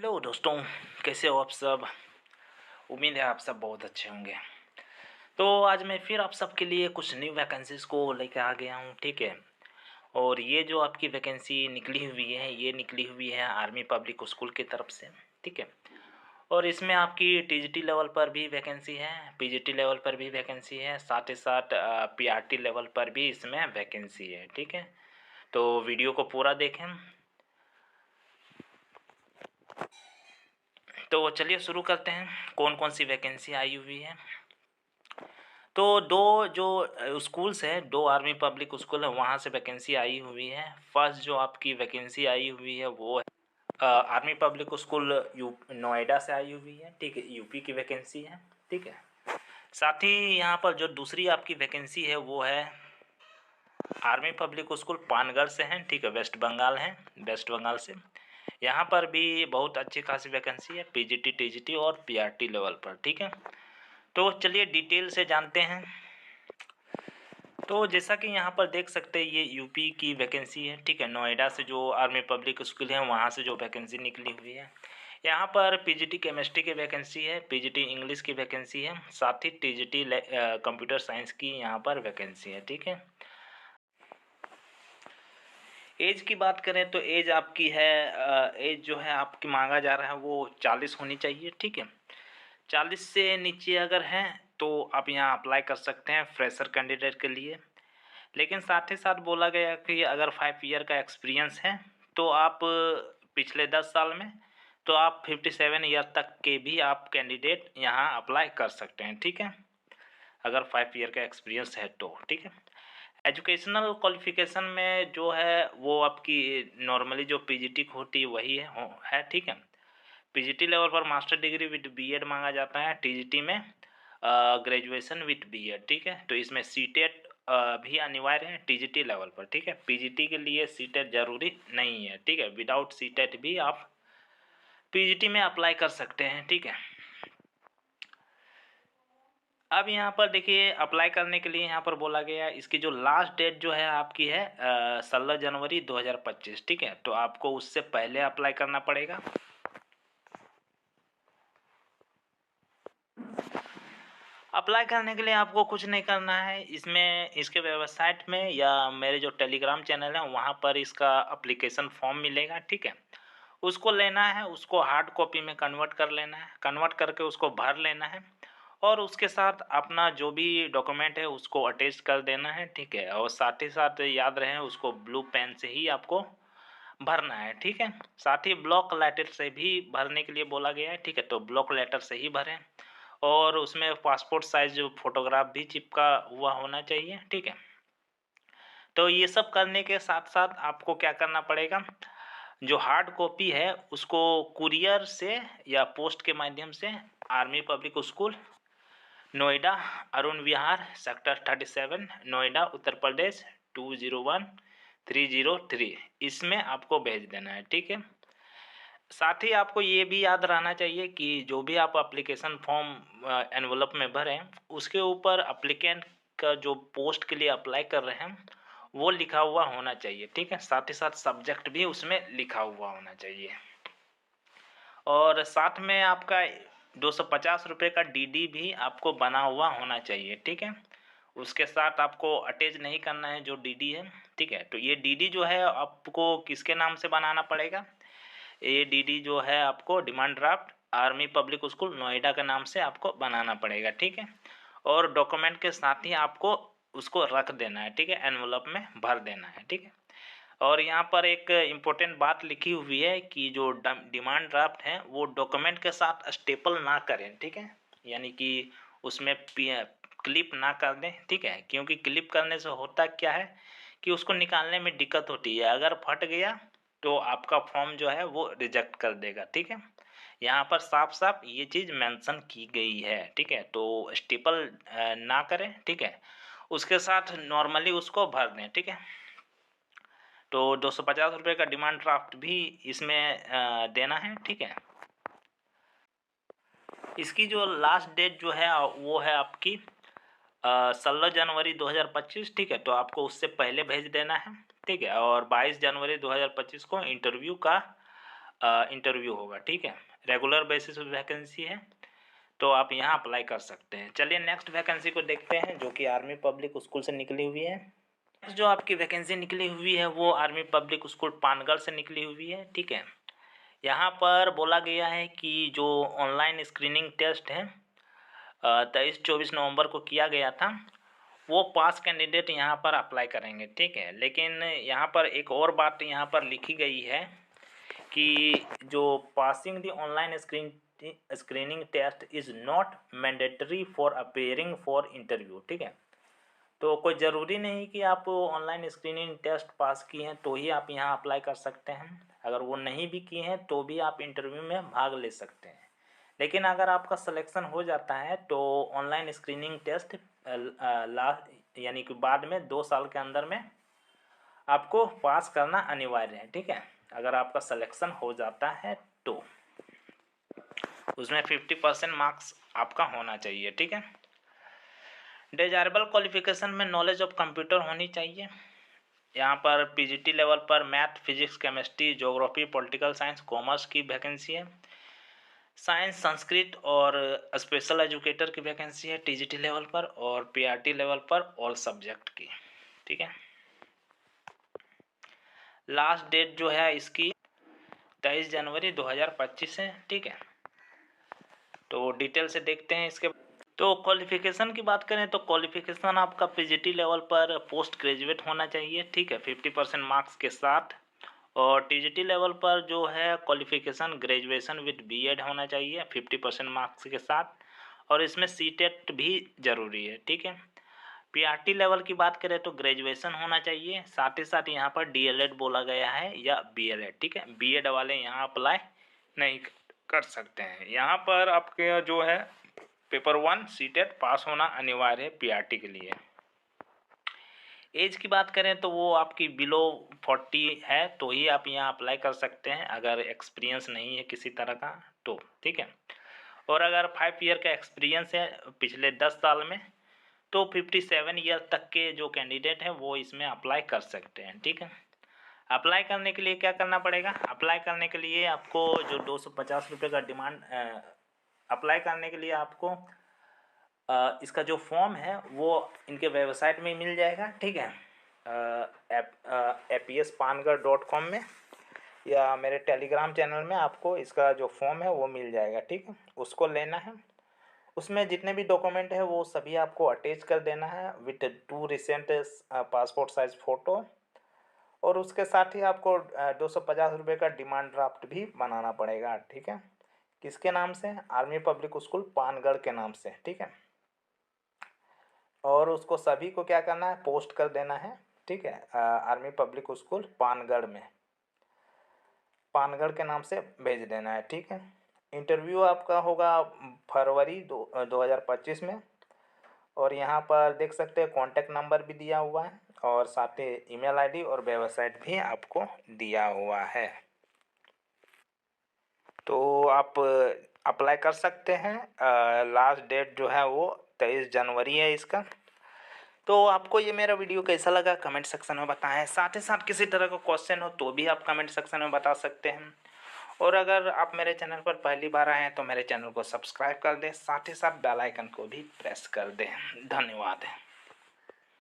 Hello दोस्तों, कैसे हो आप सब। उम्मीद है आप सब बहुत अच्छे होंगे। तो आज मैं फिर आप सबके लिए कुछ न्यू वैकेंसीज़ को लेकर आ गया हूँ, ठीक है। और ये जो आपकी वैकेंसी निकली हुई है, ये निकली हुई है आर्मी पब्लिक स्कूल की तरफ से, ठीक है। और इसमें आपकी टीजीटी लेवल पर भी वैकेंसी है, पीजीटी लेवल पर भी वैकेंसी है, साथ ही साथ पीआरटी लेवल पर भी इसमें वैकेंसी है, ठीक है। तो वीडियो को पूरा देखें। तो चलिए शुरू करते हैं, कौन कौन सी वैकेंसी आई हुई है। तो दो जो स्कूल्स है, दो आर्मी पब्लिक स्कूल है, वहाँ से वैकेंसी आई हुई है। फर्स्ट जो आपकी वैकेंसी आई हुई है वो है आर्मी पब्लिक स्कूल नोएडा से आई हुई है, ठीक है। यूपी की वैकेंसी है, ठीक है। साथ ही यहाँ पर जो दूसरी आपकी वैकेंसी है वो है आर्मी पब्लिक स्कूल पानगढ़ से है, ठीक है, वेस्ट बंगाल है, वेस्ट बंगाल से। यहाँ पर भी बहुत अच्छी खासी वैकेंसी है, पीजीटी टीजीटी और पीआरटी लेवल पर, ठीक है। तो चलिए डिटेल से जानते हैं। तो जैसा कि यहाँ पर देख सकते हैं, ये यूपी की वैकेंसी है, ठीक है। नोएडा से जो आर्मी पब्लिक स्कूल है वहाँ से जो वैकेंसी निकली हुई है। यहाँ पर पीजीटी केमिस्ट्री की वैकेंसी है, पीजीटी इंग्लिश की वैकेंसी है, साथ ही टीजीटी कंप्यूटर साइंस की यहाँ पर वैकेंसी है, ठीक है। एज की बात करें तो एज आपकी है, एज जो है आपकी मांगा जा रहा है वो 40 होनी चाहिए, ठीक है। 40 से नीचे अगर हैं तो आप यहाँ अप्लाई कर सकते हैं फ्रेशर कैंडिडेट के लिए। लेकिन साथ ही साथ बोला गया कि अगर 5 ईयर का एक्सपीरियंस है तो आप पिछले 10 साल में, तो आप 57 ईयर तक के भी आप कैंडिडेट यहाँ अप्लाई कर सकते हैं, ठीक है, अगर 5 ईयर का एक्सपीरियंस है तो, ठीक है। एजुकेशनल क्वालिफिकेशन में जो है वो आपकी नॉर्मली जो पीजीटी होती है वही है, ठीक है। पीजीटी लेवल पर मास्टर डिग्री विद बीएड मांगा जाता है, टीजीटी में ग्रेजुएशन विद बीएड, ठीक है। तो इसमें सीटेट भी अनिवार्य है टीजीटी लेवल पर, ठीक है। पीजीटी के लिए सीटेट जरूरी नहीं है, ठीक है। विदाउट सीटेट भी आप पीजीटी में अप्लाई कर सकते हैं, ठीक है। अब यहाँ पर देखिए अप्लाई करने के लिए यहाँ पर बोला गया है, इसकी जो लास्ट डेट जो है आपकी है 16 जनवरी 2025, ठीक है। तो आपको उससे पहले अप्लाई करना पड़ेगा। अप्लाई करने के लिए आपको कुछ नहीं करना है, इसमें इसके वेबसाइट में या मेरे जो टेलीग्राम चैनल है वहाँ पर इसका अप्लीकेशन फॉर्म मिलेगा, ठीक है। उसको लेना है, उसको हार्ड कॉपी में कन्वर्ट कर लेना है, कन्वर्ट करके उसको भर लेना है और उसके साथ अपना जो भी डॉक्यूमेंट है उसको अटैच कर देना है, ठीक है। और साथ ही साथ याद रहे उसको ब्लू पेन से ही आपको भरना है, ठीक है। साथ ही ब्लॉक लेटर से भी भरने के लिए बोला गया है, ठीक है। तो ब्लॉक लेटर से ही भरें और उसमें पासपोर्ट साइज फोटोग्राफ भी चिपका हुआ होना चाहिए, ठीक है। तो ये सब करने के साथ साथ आपको क्या करना पड़ेगा, जो हार्ड कॉपी है उसको कुरियर से या पोस्ट के माध्यम से army public school Noida, Arun Vihar, sector 37, Noida, Uttar Pradesh 201303, इसमें आपको भेज देना है, ठीक है। साथ ही आपको ये भी याद रहना चाहिए कि जो भी आप एप्लीकेशन फॉर्म एनवलप में भरें उसके ऊपर अप्लीकेंट का जो पोस्ट के लिए अप्लाई कर रहे हैं वो लिखा हुआ होना चाहिए, ठीक है। साथ ही साथ सब्जेक्ट भी उसमें लिखा हुआ होना चाहिए और साथ में आपका 250 रुपये का डीडी भी आपको बना हुआ होना चाहिए, ठीक है। उसके साथ आपको अटैच नहीं करना है जो डीडी है, ठीक है। तो ये डीडी जो है आपको किसके नाम से बनाना पड़ेगा, ये डीडी जो है आपको demand draft army public school Noida के नाम से आपको बनाना पड़ेगा, ठीक है। और डॉक्यूमेंट के साथ ही आपको उसको रख देना है, ठीक है, एनवलप में भर देना है, ठीक है। और यहाँ पर एक इम्पोर्टेंट बात लिखी हुई है कि जो डिमांड ड्राफ्ट है वो डॉक्यूमेंट के साथ स्टेपल ना करें, ठीक है, यानी कि उसमें क्लिप ना कर दें, ठीक है। क्योंकि क्लिप करने से होता क्या है कि उसको निकालने में दिक्कत होती है, अगर फट गया तो आपका फॉर्म जो है वो रिजेक्ट कर देगा, ठीक है। यहाँ पर साफ साफ ये चीज़ मेंशन की गई है, ठीक है। तो स्टेपल ना करें, ठीक है, उसके साथ नॉर्मली उसको भर दें, ठीक है। तो 250 रुपये का डिमांड ड्राफ्ट भी इसमें देना है, ठीक है। इसकी जो लास्ट डेट जो है वो है आपकी 16 जनवरी 2025, ठीक है। तो आपको उससे पहले भेज देना है, ठीक है। और 22 जनवरी 2025 को इंटरव्यू का इंटरव्यू होगा, ठीक है। रेगुलर बेसिस पे वैकेंसी है, तो आप यहाँ अप्लाई कर सकते हैं। चलिए नेक्स्ट वैकेंसी को देखते हैं, जो कि आर्मी पब्लिक स्कूल से निकली हुई है। जो आपकी वैकेंसी निकली हुई है वो आर्मी पब्लिक स्कूल पानगढ़ से निकली हुई है, ठीक है। यहाँ पर बोला गया है कि जो ऑनलाइन स्क्रीनिंग टेस्ट है 23-24 नवंबर को किया गया था, वो पास कैंडिडेट यहाँ पर अप्लाई करेंगे, ठीक है। लेकिन यहाँ पर एक और बात यहाँ पर लिखी गई है कि जो passing the online screening test is not mandatory for appearing for interview, ठीक है। तो कोई ज़रूरी नहीं कि आप ऑनलाइन स्क्रीनिंग टेस्ट पास किए हैं तो ही आप यहाँ अप्लाई कर सकते हैं। अगर वो नहीं भी किए हैं तो भी आप इंटरव्यू में भाग ले सकते हैं। लेकिन अगर आपका सिलेक्शन हो जाता है तो ऑनलाइन स्क्रीनिंग टेस्ट लास्ट यानी कि बाद में 2 साल के अंदर में आपको पास करना अनिवार्य है, ठीक है। अगर आपका सिलेक्शन हो जाता है तो उसमें 50% मार्क्स आपका होना चाहिए, ठीक है। डिजायरेबल क्वालिफिकेशन में नॉलेज ऑफ कंप्यूटर होनी चाहिए। यहाँ पर पीजीटी लेवल पर math, physics, chemistry, geography, political science, commerce की वैकेंसी है। साइंस, संस्कृत और स्पेशल एजुकेटर की वैकेंसी है टीजीटी लेवल पर और पीआरटी लेवल पर ऑल सब्जेक्ट की, ठीक है। लास्ट डेट जो है इसकी 23 जनवरी 2025 है, ठीक है। तो डिटेल से देखते हैं इसके। तो क्वालिफिकेशन की बात करें तो क्वालिफिकेशन आपका पीजीटी लेवल पर पोस्ट ग्रेजुएट होना चाहिए, ठीक है, 50% मार्क्स के साथ। और टीजीटी लेवल पर जो है क्वालिफिकेशन ग्रेजुएशन विद बीएड होना चाहिए 50% मार्क्स के साथ, और इसमें सीटेट भी ज़रूरी है, ठीक है। पीआरटी लेवल की बात करें तो ग्रेजुएशन होना चाहिए, साथ ही साथ यहाँ पर डीएलएड बोला गया है या बीएलएड, ठीक है। बीएड वाले यहाँ अप्लाई नहीं कर सकते हैं। यहाँ पर आपके जो है पेपर 1 सीटेट पास होना अनिवार्य है पीआरटी के लिए। एज की बात करें तो वो आपकी बिलो 40 है तो ही आप यहाँ अप्लाई कर सकते हैं, अगर एक्सपीरियंस नहीं है किसी तरह का तो, ठीक है। और अगर 5 ईयर का एक्सपीरियंस है पिछले 10 साल में तो 57 ईयर तक के जो कैंडिडेट हैं वो इसमें अप्लाई कर सकते हैं, ठीक है। अप्लाई करने के लिए क्या करना पड़ेगा? अप्लाई करने के लिए आपको जो 250 रुपये का डिमांड अप्लाई करने के लिए आपको इसका जो फॉर्म है वो इनके वेबसाइट में मिल जाएगा, ठीक है। apspangarh.com में या मेरे टेलीग्राम चैनल में आपको इसका जो फॉर्म है वो मिल जाएगा, ठीक है। उसको लेना है, उसमें जितने भी डॉक्यूमेंट है वो सभी आपको अटैच कर देना है with 2 recent passport size photo, और उसके साथ ही आपको 250 रुपये का डिमांड ड्राफ्ट भी बनाना पड़ेगा, ठीक है। किसके नाम से? आर्मी पब्लिक स्कूल पानगढ़ के नाम से, ठीक है। और उसको सभी को क्या करना है? पोस्ट कर देना है, ठीक है। आर्मी पब्लिक स्कूल पानगढ़ में, पानगढ़ के नाम से भेज देना है, ठीक है। इंटरव्यू आपका होगा फरवरी 2025 में, और यहाँ पर देख सकते हैं कॉन्टैक्ट नंबर भी दिया हुआ है और साथ ही ईमेल आईडी और वेबसाइट भी आपको दिया हुआ है। तो आप अप्लाई कर सकते हैं। लास्ट डेट जो है वो 23 जनवरी है इसका। तो आपको ये मेरा वीडियो कैसा लगा कमेंट सेक्शन में बताएं। साथ ही साथ किसी तरह का क्वेश्चन हो तो भी आप कमेंट सेक्शन में बता सकते हैं। और अगर आप मेरे चैनल पर पहली बार आए हैं तो मेरे चैनल को सब्सक्राइब कर दें, साथ ही साथ बेल आइकन को भी प्रेस कर दें। धन्यवाद।